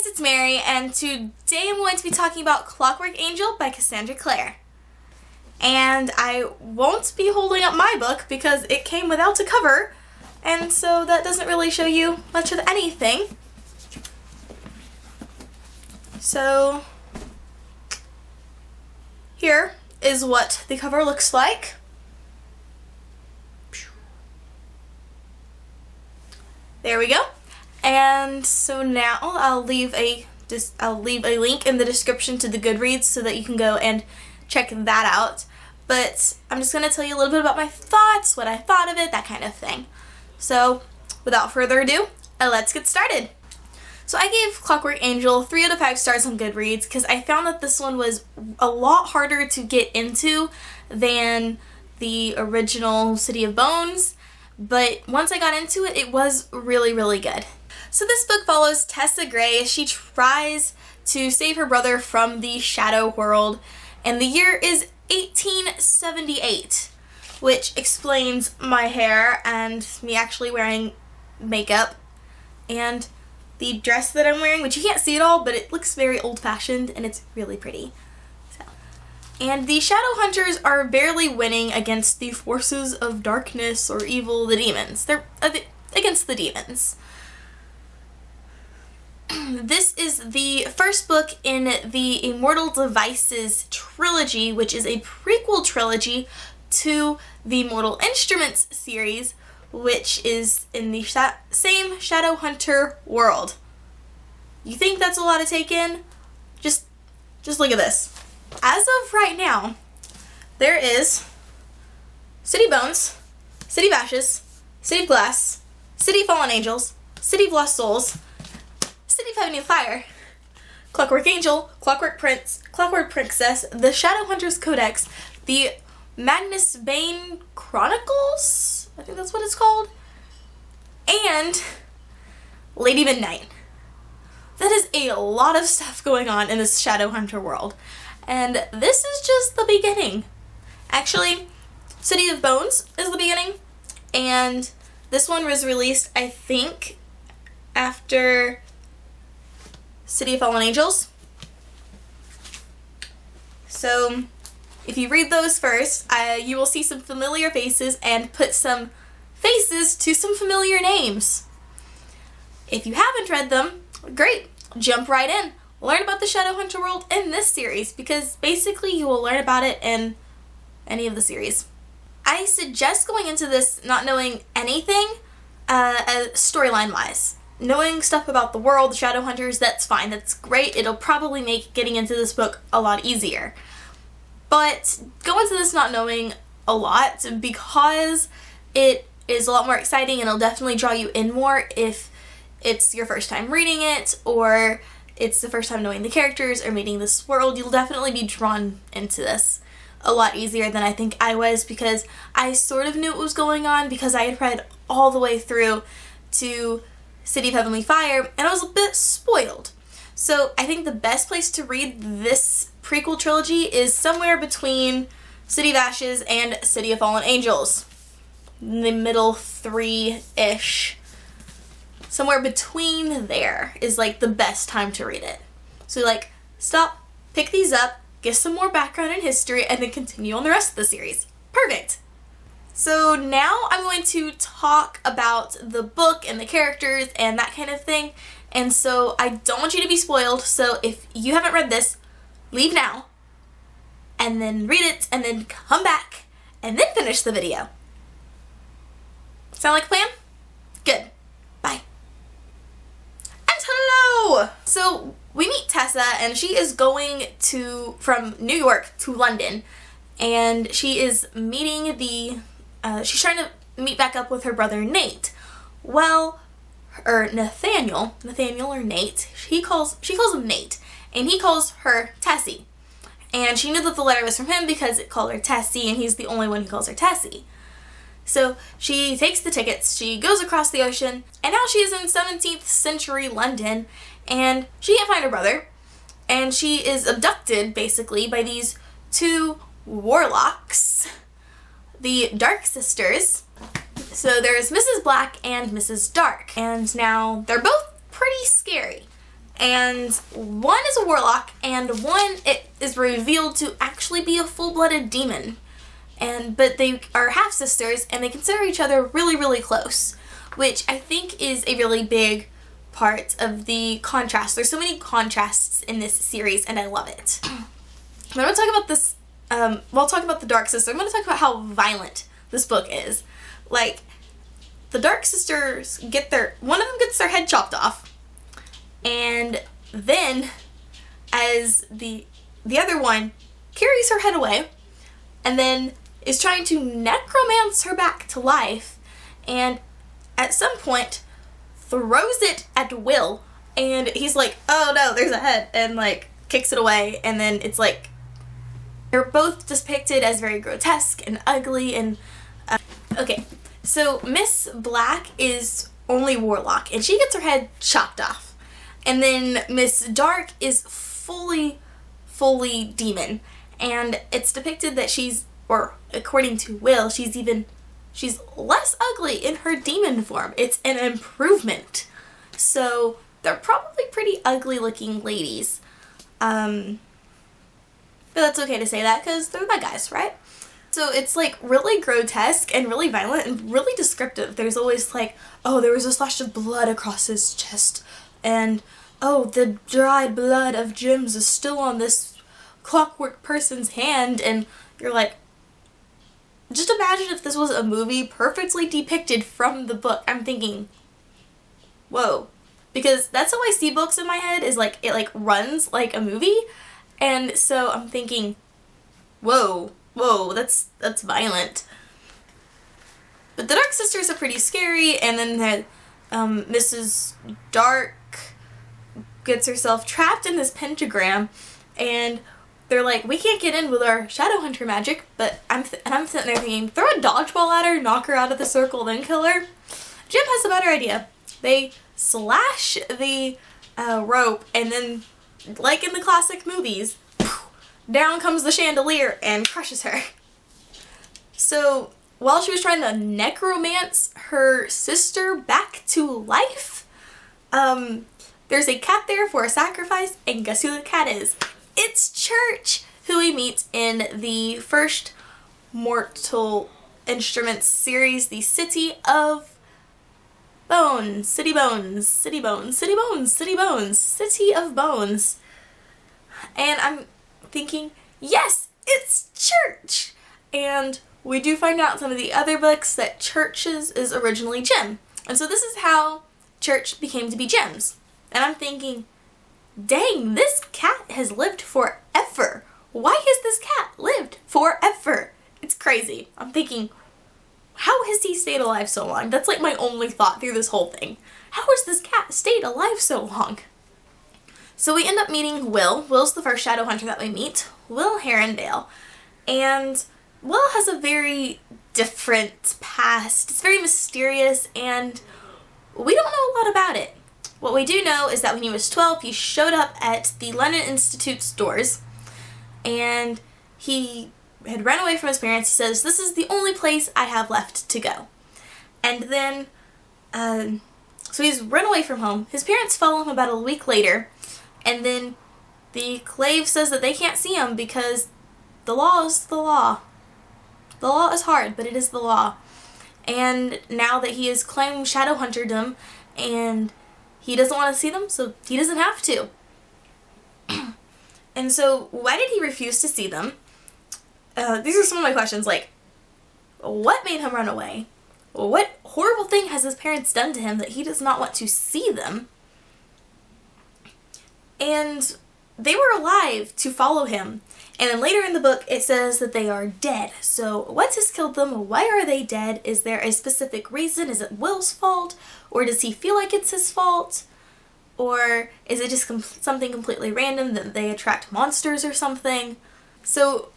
guys, it's Mary, and today I'm going to be talking about Clockwork Angel by Cassandra Clare. And I won't be holding up my book because it came without a cover, and so that doesn't really show you much of anything. So here is what the cover looks like. There we go. And so now I'll leave a link in the description to the Goodreads so that you can go and check that out. But I'm just going to tell you a little bit about my thoughts, what I thought of it, that kind of thing. So without further ado, let's get started. So I gave Clockwork Angel 3 out of 5 stars on Goodreads because I found that this one was a lot harder to get into than the original City of Bones. But once I got into it, it was really, really good. So this book follows Tessa Gray as she tries to save her brother from the Shadow World, and the year is 1878, which explains my hair and me actually wearing makeup and the dress that I'm wearing, which you can't see at all, but it looks very old-fashioned and it's really pretty. And the Shadow Hunters are barely winning against the forces of darkness or evil, the demons. They're against the demons. This is the first book in the Immortal Devices trilogy, which is a prequel trilogy to the Mortal Instruments series, which is in the same Shadow Hunter world. You think that's a lot to take in? Just look at this. As of right now, there is City of Bones, City of Ashes, City of Glass, City of Fallen Angels, City of Lost Souls, City of Heaven and Fire, Clockwork Angel, Clockwork Prince, Clockwork Princess, the Shadow Hunters Codex, the Magnus Bane Chronicles, I think that's what it's called, and Lady Midnight. That is a lot of stuff going on in this Shadow Hunter world. And this is just the beginning. Actually, City of Bones is the beginning, and this one was released, I think, after City of Fallen Angels. So if you read those first, you will see some familiar faces and put some faces to some familiar names. If you haven't read them, great, jump right in. Learn about the Shadow Hunter world in this series because basically you will learn about it in any of the series. I suggest going into this not knowing anything storyline wise. Knowing stuff about the world, the Shadow Hunters, that's fine, that's great. It'll probably make getting into this book a lot easier. But go into this not knowing a lot because it is a lot more exciting and it'll definitely draw you in more if it's your first time reading it or it's the first time knowing the characters or meeting this world. You'll definitely be drawn into this a lot easier than I think I was because I sort of knew what was going on because I had read all the way through to City of Heavenly Fire and I was a bit spoiled. So I think the best place to read this prequel trilogy is somewhere between City of Ashes and City of Fallen Angels. The middle 3-ish. Somewhere between there is like the best time to read it. So like stop, pick these up, get some more background and history, and then continue on the rest of the series. Perfect! So now I'm going to talk about the book and the characters and that kind of thing. And so I don't want you to be spoiled, so if you haven't read this, leave now, and then read it, and then come back, and then finish the video. Sound like a plan? Good. Bye. Hello! So we meet Tessa and she is going from New York to London and she is meeting she's trying to meet back up with her brother Nate. Well, or Nathaniel or Nate, she calls him Nate and he calls her Tessie. And she knew that the letter was from him because it called her Tessie and he's the only one who calls her Tessie. So she takes the tickets, she goes across the ocean, and now she is in 17th century London, and she can't find her brother, and she is abducted, basically, by these 2 warlocks, the Dark Sisters. So there's Mrs. Black and Mrs. Dark, and now they're both pretty scary. And one is a warlock, and one it is revealed to actually be a full-blooded demon. But they are half-sisters, and they consider each other really, really close, which I think is a really big part of the contrast. There's so many contrasts in this series, and I love it. But I'm going to talk about this, I'll talk about the Dark Sister. I'm going to talk about how violent this book is. Like, the Dark Sisters one of them gets their head chopped off, and then as the other one carries her head away, and then is trying to necromance her back to life, and at some point throws it at Will, and he's like, oh no, there's a head, and like kicks it away, and then it's like they're both depicted as very grotesque and ugly. And okay, so Miss Black is only warlock, and she gets her head chopped off, and then Miss Dark is fully demon, and it's depicted that or according to Will, she's less ugly in her demon form. It's an improvement. So they're probably pretty ugly looking ladies. But that's okay to say that because they're bad guys, right? So it's like really grotesque and really violent and really descriptive. There's always like, oh, there was a splash of blood across his chest, and oh, the dried blood of Jims is still on this Clockwork person's hand, and you're like, just imagine if this was a movie perfectly depicted from the book. I'm thinking, whoa. Because that's how I see books in my head, is like, it like runs like a movie. And so I'm thinking, whoa, that's violent. But the Dark Sisters are pretty scary, and then Mrs. Dark gets herself trapped in this pentagram, and they're like, we can't get in with our Shadowhunter magic, but I'm sitting there thinking, throw a dodgeball at her, knock her out of the circle, then kill her. Jim has a better idea. They slash the rope, and then, like in the classic movies, down comes the chandelier and crushes her. So while she was trying to necromance her sister back to life, there's a cat there for a sacrifice, and guess who the cat is? It's Church, who we meet in the first Mortal Instruments series, the City of Bones. City of Bones. And I'm thinking, yes, it's Church! And we do find out in some of the other books that Church's is originally Jim. And so this is how Church became to be Jim's. And I'm thinking, dang, this cat has lived forever. Why has this cat lived forever? It's crazy. I'm thinking, how has he stayed alive so long? That's like my only thought through this whole thing. How has this cat stayed alive so long? So we end up meeting Will. Will's the first Shadowhunter that we meet. Will Herondale. And Will has a very different past. It's very mysterious, and we don't know a lot about it. What we do know is that when he was 12, he showed up at the London Institute's doors, and he had run away from his parents. He says, this is the only place I have left to go. And then, so he's run away from home. His parents follow him about a week later, and then the Clave says that they can't see him because the law is the law. The law is hard, but it is the law. And now that he has claimed Shadowhunterdom, and he doesn't want to see them, so he doesn't have to. And so, why did he refuse to see them? These are some of my questions, like, what made him run away? What horrible thing has his parents done to him that he does not want to see them? And they were alive to follow him. And then later in the book, it says that they are dead. So what has killed them? Why are they dead? Is there a specific reason? Is it Will's fault? Or does he feel like it's his fault? Or is it just something completely random that they attract monsters or something? So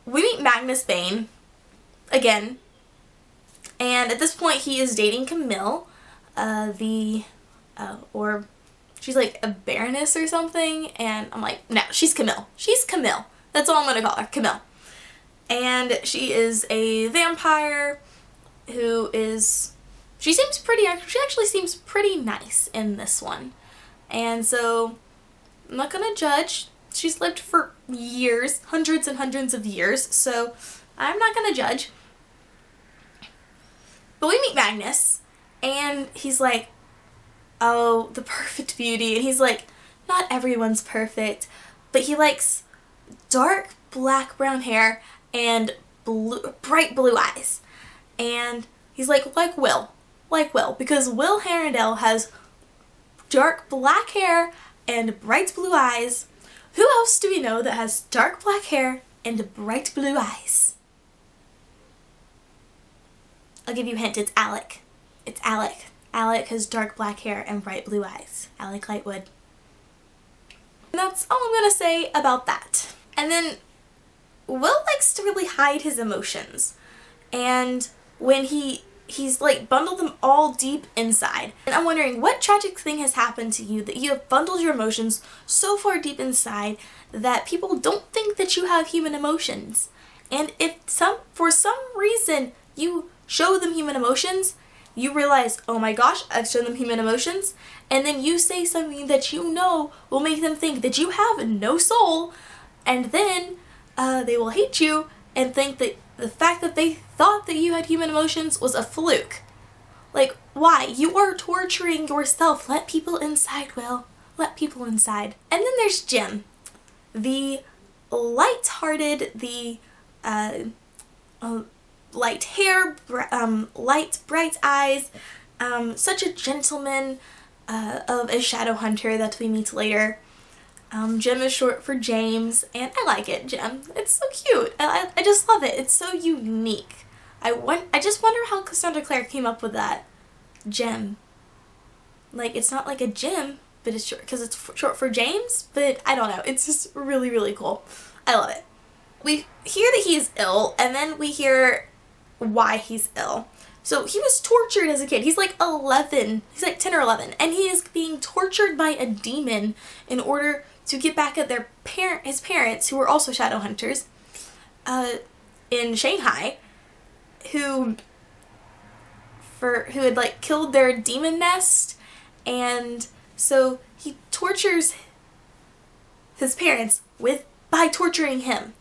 we meet Magnus Bane again. And at this point, he is dating Camille, or she's like a baroness or something. And I'm like, no, she's Camille. She's Camille. That's all I'm going to call her, Camille. And she is a vampire who is, she actually seems pretty nice in this one. And so I'm not gonna judge. She's lived for years, hundreds and hundreds of years, so I'm not gonna judge. But we meet Magnus, and he's like, oh, the perfect beauty. And he's like, not everyone's perfect, but he likes dark black brown hair and bright blue eyes. And he's like Will, because Will Herondale has dark black hair and bright blue eyes. Who else do we know that has dark black hair and bright blue eyes? I'll give you a hint, it's Alec. It's Alec. Alec has dark black hair and bright blue eyes. Alec Lightwood. And that's all I'm gonna say about that. And then Will likes to really hide his emotions. And when he's like bundled them all deep inside. And I'm wondering, what tragic thing has happened to you that you have bundled your emotions so far deep inside that people don't think that you have human emotions? And if for some reason you show them human emotions, you realize, oh my gosh, I've shown them human emotions, and then you say something that you know will make them think that you have no soul, and then they will hate you and think that the fact that they thought that you had human emotions was a fluke. Like, why? You are torturing yourself. Let people inside, Will. Let people inside. And then there's Jim. The light-hearted, the light hair, light, bright eyes, such a gentleman of a shadow hunter that we meet later. Jim is short for James, and I like it, Jim. It's so cute. I just love it. It's so unique. I just wonder how Cassandra Clare came up with that. Jim. Like, it's not like a gym, but it's short because it's short for James, but I don't know. It's just really, really cool. I love it. We hear that he is ill, and then we hear why he's ill. So he was tortured as a kid. He's like 11. He's like 10 or 11, and he is being tortured by a demon in order to get back at his parents, who were also shadow hunters, in Shanghai, who had like killed their demon nest, and so he tortures his parents by torturing him.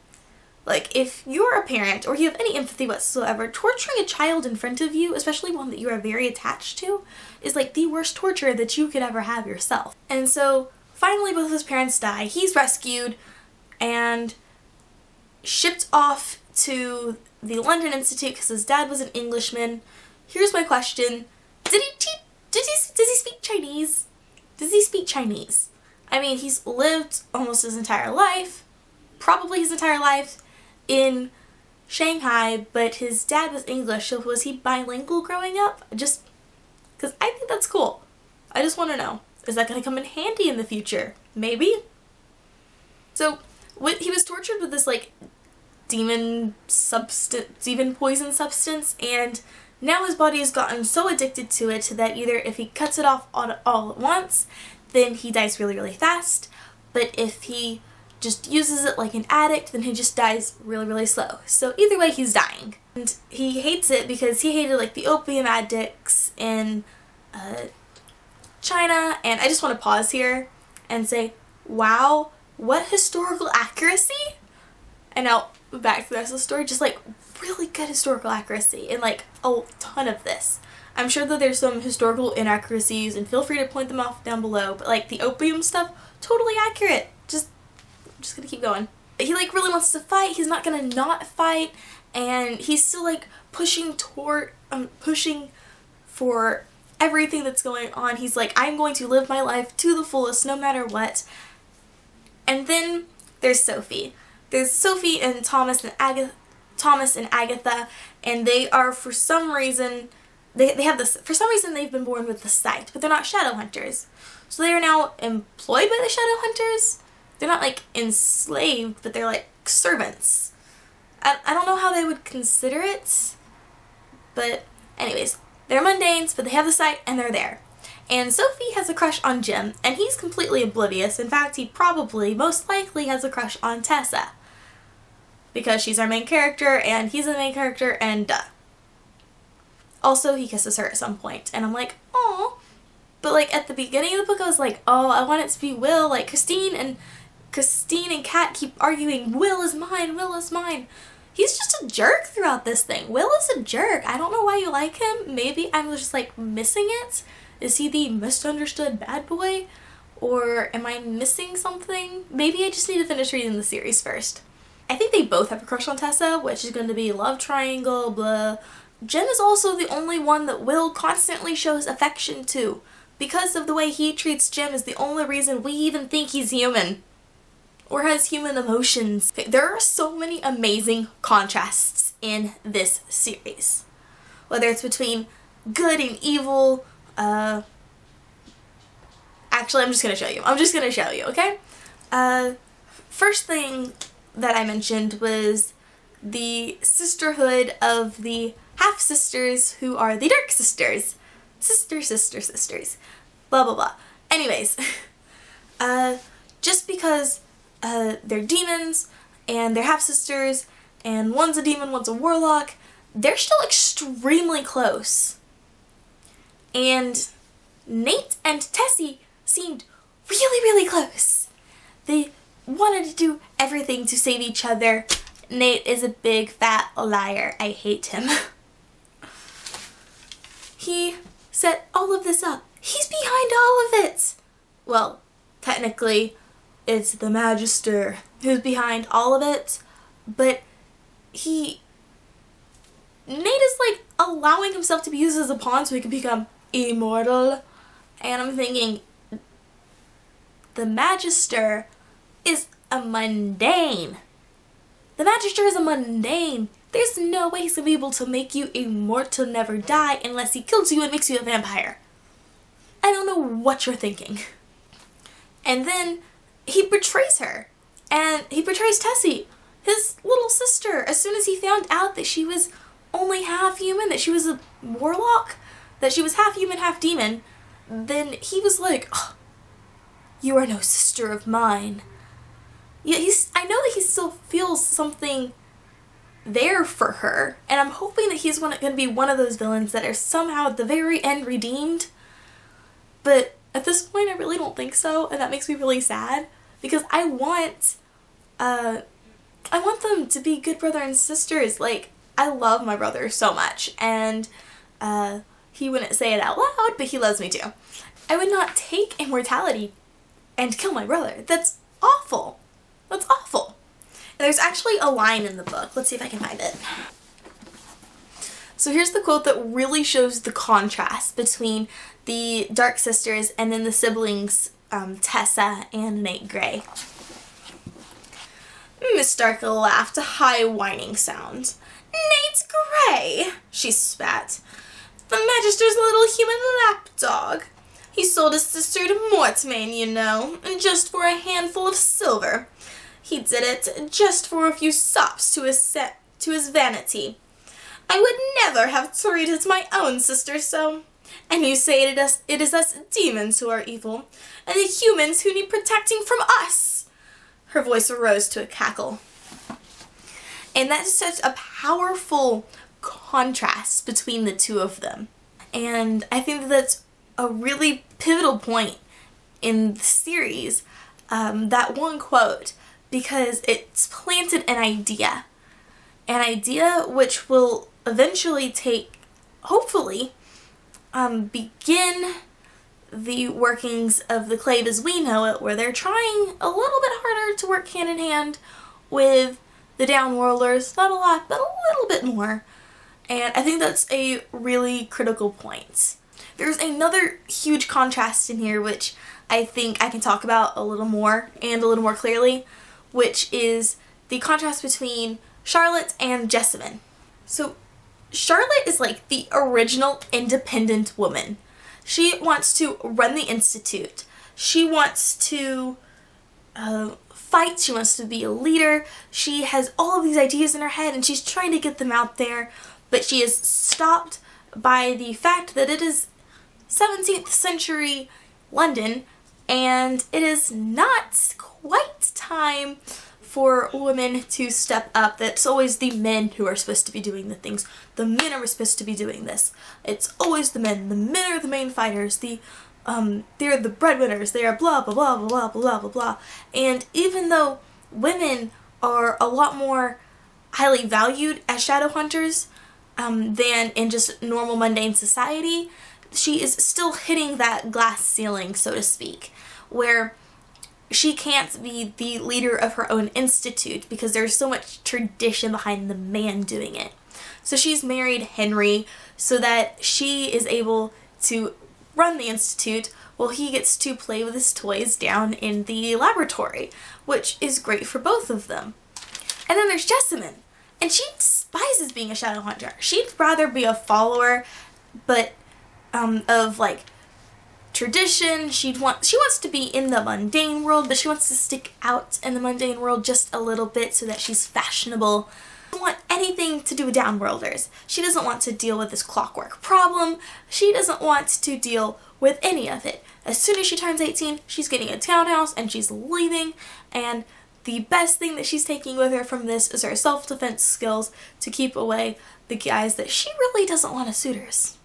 Like, if you're a parent or you have any empathy whatsoever, torturing a child in front of you, especially one that you are very attached to, is like the worst torture that you could ever have yourself. And so finally both of his parents die. He's rescued and shipped off to the London Institute because his dad was an Englishman. Here's my question. Does he speak Chinese? Does he speak Chinese? I mean, he's lived almost his entire life, probably his entire life, in Shanghai, but his dad was English, so was he bilingual growing up? Just because I think that's cool. I just want to know, is that going to come in handy in the future? Maybe? So, he was tortured with this, like, demon poison substance, and now his body has gotten so addicted to it that either if he cuts it off all at once, then he dies really, really fast, but if he just uses it like an addict, then he just dies really, really slow. So either way, he's dying. And he hates it because he hated like the opium addicts in China. And I just want to pause here and say, wow, what historical accuracy? And now back to the rest of the story, just like really good historical accuracy and like a ton of this. I'm sure that there's some historical inaccuracies, and feel free to point them off down below, but like the opium stuff, totally accurate. I'm just gonna keep going. He like really wants to fight. He's not gonna not fight, and he's still like pushing for everything that's going on. He's like, I'm going to live my life to the fullest no matter what. And then there's Sophie. There's Sophie and Thomas and Agatha, and they are for some reason they've been born with the sight, but they're not shadow hunters. So they are now employed by the shadow hunters. They're not like enslaved, but they're like servants. I don't know how they would consider it, but anyways, they're mundanes, but they have the sight and they're there. And Sophie has a crush on Jim, and he's completely oblivious. In fact, he probably, most likely, has a crush on Tessa, because she's our main character and he's the main character, and duh. Also, he kisses her at some point, and I'm like, aw. But like at the beginning of the book I was like, oh, I want it to be Will. Like Christine and Kat keep arguing, Will is mine, Will is mine. He's just a jerk throughout this thing. Will is a jerk. I don't know why you like him. Maybe I'm just like missing it. Is he the misunderstood bad boy? Or am I missing something? Maybe I just need to finish reading the series first. I think they both have a crush on Tessa, which is going to be love triangle, blah. Jem is also the only one that Will constantly shows affection to. Because of the way he treats Jem is the only reason we even think he's human. Or has human emotions. There are so many amazing contrasts in this series. Whether it's between good and evil, actually I'm just going to show you. Okay? First thing that I mentioned was the sisterhood of the half-sisters who are the Dark Sisters. Sisters. Blah, blah, blah. Anyways, just because they're demons and they're half-sisters and one's a demon, one's a warlock, they're still extremely close. And Nate and Tessie seemed really, really close. They wanted to do everything to save each other. Nate is a big fat liar. I hate him. He set all of this up. He's behind all of it. Well, technically, it's the Magister who's behind all of it, but Nate is like allowing himself to be used as a pawn so he can become immortal. And I'm thinking, the Magister is a mundane. The Magister is a mundane. There's no way he's gonna be able to make you immortal, never die, unless he kills you and makes you a vampire. I don't know what you're thinking. And then he betrays her. And he betrays Tessie, his little sister, as soon as he found out that she was only half human, that she was a warlock, that she was half human, half demon. Then he was like, oh, you are no sister of mine. Yeah, I know that he still feels something there for her, and I'm hoping that he's going to be one of those villains that are somehow at the very end redeemed. But at this point, I really don't think so, and that makes me really sad because I want them to be good brother and sisters. Like, I love my brother so much, and he wouldn't say it out loud, but he loves me too. I would not take immortality and kill my brother. That's awful. That's awful. And there's actually a line in the book. Let's see if I can find it. So here's the quote that really shows the contrast between the Dark Sisters and then the siblings, Tessa and Nate Grey. Miss Dark laughed a high whining sound. Nate Grey, she spat. The Magister's little human lapdog. He sold his sister to Mortmain, you know, and just for a handful of silver. He did it just for a few sops to his vanity. I would never have treated my own sister so. And you say it is us demons who are evil, and the humans who need protecting from us. Her voice rose to a cackle. And that is such a powerful contrast between the two of them. And I think that that's a really pivotal point in the series, that one quote, because it's planted an idea which will eventually hopefully, begin the workings of the Clave as we know it, where they're trying a little bit harder to work hand in hand with the Downworlders. Not a lot, but a little bit more. And I think that's a really critical point. There's another huge contrast in here which I think I can talk about a little more and a little more clearly, which is the contrast between Charlotte and Jessamine. So Charlotte is like the original independent woman. She wants to run the Institute. She wants to fight. She wants to be a leader. She has all of these ideas in her head and she's trying to get them out there, but she is stopped by the fact that it is 17th century London and it is not quite time for women to step up. That's always the men who are supposed to be doing the things. The men are supposed to be doing this. It's always the men. The men are the main fighters. The they're the breadwinners, they are blah blah blah blah blah blah blah blah. And even though women are a lot more highly valued as shadow hunters than in just normal mundane society, she is still hitting that glass ceiling, so to speak, where she can't be the leader of her own institute because there's so much tradition behind the man doing it. So she's married Henry so that she is able to run the institute while he gets to play with his toys down in the laboratory, which is great for both of them. And then there's Jessamine, and she despises being a shadow hunter. She'd rather be a follower, but of like tradition. She wants to be in the mundane world, but she wants to stick out in the mundane world just a little bit so that she's fashionable. She doesn't want anything to do with downworlders. She doesn't want to deal with this clockwork problem. She doesn't want to deal with any of it. As soon as she turns 18, she's getting a townhouse and she's leaving, and the best thing that she's taking with her from this is her self-defense skills to keep away the guys that she really doesn't want as suitors.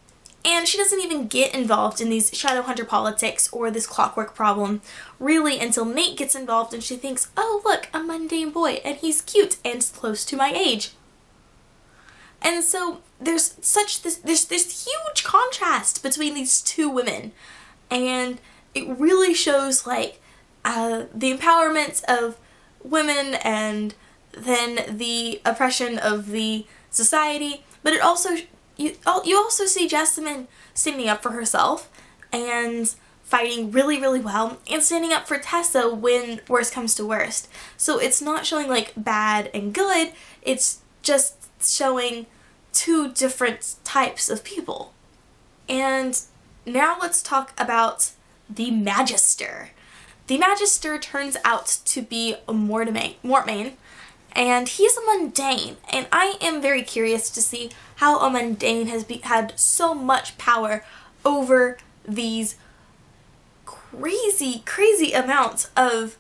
And she doesn't even get involved in these shadow hunter politics or this clockwork problem really until Nate gets involved and she thinks, oh look, a mundane boy and he's cute and close to my age. And so there's this huge contrast between these two women, and it really shows like the empowerment of women and then the oppression of the society, but it also you also see Jessamine standing up for herself and fighting really, really well, and standing up for Tessa when worst comes to worst. So it's not showing like bad and good, it's just showing two different types of people. And now let's talk about the Magister. The Magister turns out to be a Mortmain, and he's a mundane, and I am very curious to see how a mundane has had so much power over these crazy amounts of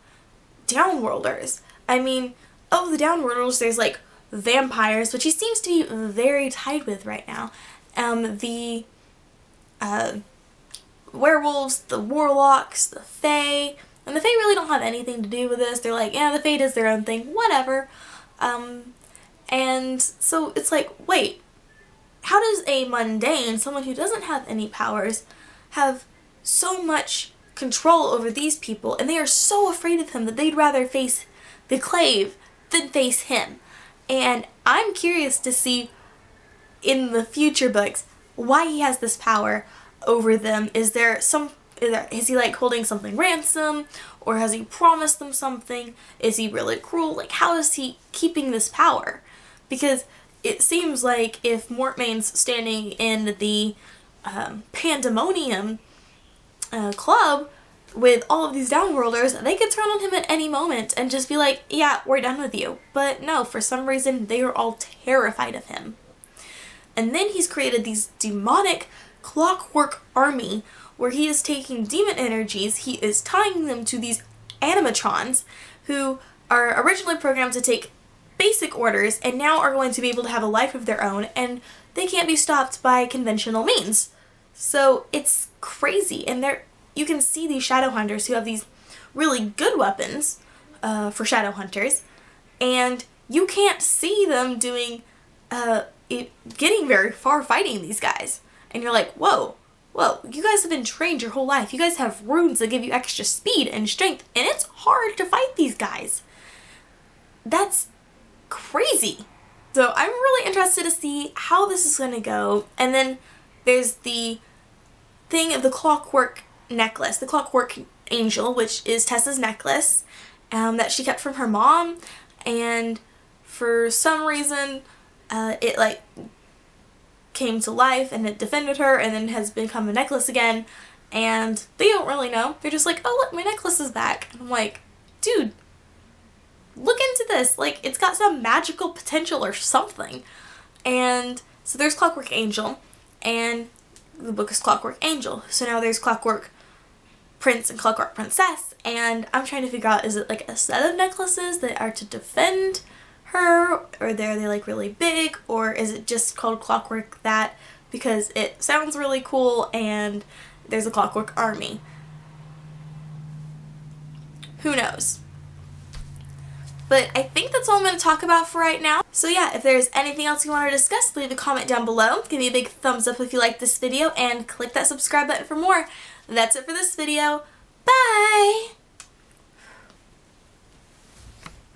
downworlders. I mean, of the downworlders, there's like vampires, which he seems to be very tied with right now. The werewolves, the warlocks, the fae. And the Fae really don't have anything to do with this. They're like, yeah, the Fae does their own thing, whatever. And so it's like, wait, how does a mundane, someone who doesn't have any powers, have so much control over these people, and they are so afraid of him that they'd rather face the Clave than face him? And I'm curious to see in the future books why he has this power over them. Is he like holding something ransom, or has he promised them something? Is he really cruel? Like, how is he keeping this power? Because it seems like if Mortmain's standing in the Pandemonium club with all of these downworlders, they could turn on him at any moment and just be like, yeah, we're done with you. But no, for some reason they are all terrified of him. And then he's created these demonic clockwork army where he is taking demon energies, he is tying them to these animatrons who are originally programmed to take basic orders and now are going to be able to have a life of their own, and they can't be stopped by conventional means. So it's crazy, and you can see these shadow hunters who have these really good weapons for shadow hunters, and you can't see them getting very far fighting these guys. And you're like, whoa, you guys have been trained your whole life. You guys have runes that give you extra speed and strength, and it's hard to fight these guys. That's crazy. So I'm really interested to see how this is going to go. And then there's the thing of the clockwork necklace, the clockwork angel, which is Tessa's necklace that she kept from her mom, and for some reason it like came to life and it defended her and then has become a necklace again, and they don't really know. They're just like, oh look, my necklace is back. And I'm like, dude, look into this, like it's got some magical potential or something. And so there's Clockwork Angel, and the book is Clockwork Angel. So now there's Clockwork Prince and Clockwork Princess, and I'm trying to figure out, is it like a set of necklaces that are to defend her, or are they like really big, or is it just called Clockwork that because it sounds really cool and there's a Clockwork Army. Who knows? But I think that's all I'm going to talk about for right now. So yeah, if there's anything else you want to discuss, leave a comment down below. Give me a big thumbs up if you like this video, and click that subscribe button for more. That's it for this video. Bye!